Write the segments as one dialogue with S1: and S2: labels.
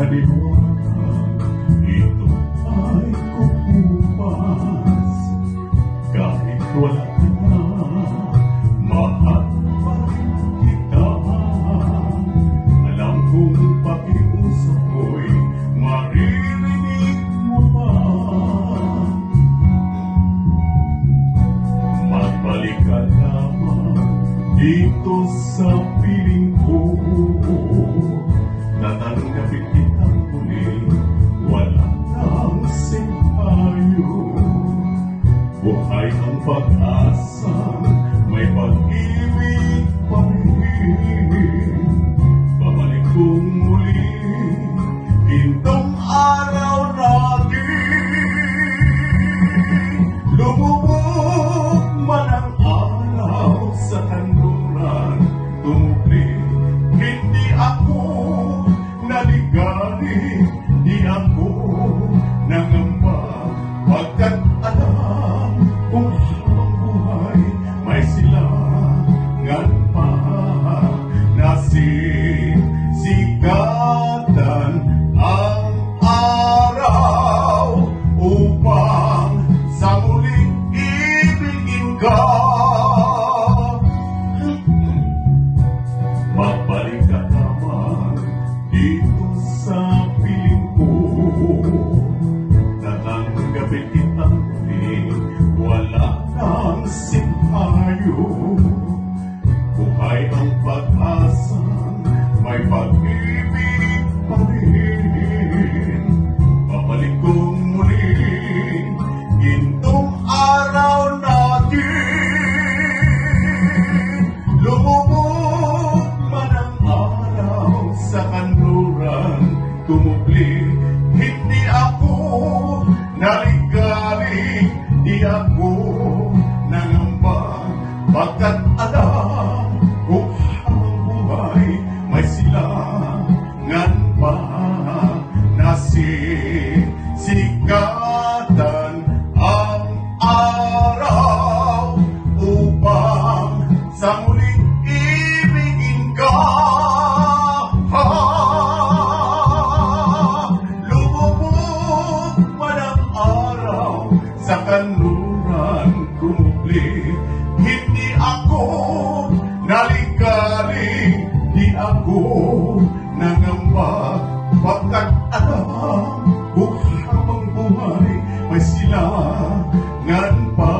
S1: kaliwanag, ito ay kukupas. Kahit wala ka na, mahal pa rin kita. Alam kong pakiusap ko'y maririnig mo pa. Magbalik ka lamang dito sa piling ko. Tatanggapin kitang muli, wala nang simpayo. Buhay ang pag-asa, may pag-ibig pa rin. Babalik kong muli, gintong araw natin. Lumubog man ang araw sa kanluran, tumukli, hindi ako naligalig, di ako nangamba, pagkat alam kung habang buhay may silangan pa. Nasisikatan ang araw upang sa muling ibigin ka. Magbalik ka naman dito sa piling ko. Tatanggapin kitang muli, wala nang simpayo. Buhay ang pag-asa, may pag-ibig pa rin. Babalik kong muli, gintong araw natin. Lumubog man ang araw sa kanluran, tumubli, hindi ako naligalig, di ako nangamba, pagkat alam kung habang buhay may silangan pa. Nasisikatan ang araw upang sa muling ibigin ka. Lumubog man ang araw sa kanluran, kumupli, hindi ako naligalig, di ako nangamba, pagkat alam kung habang buhay may silangan pa.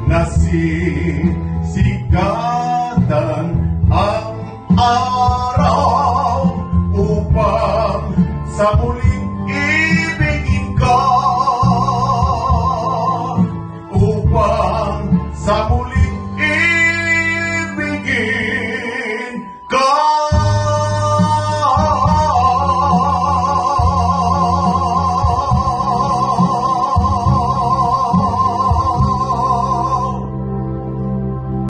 S1: Nasisikatan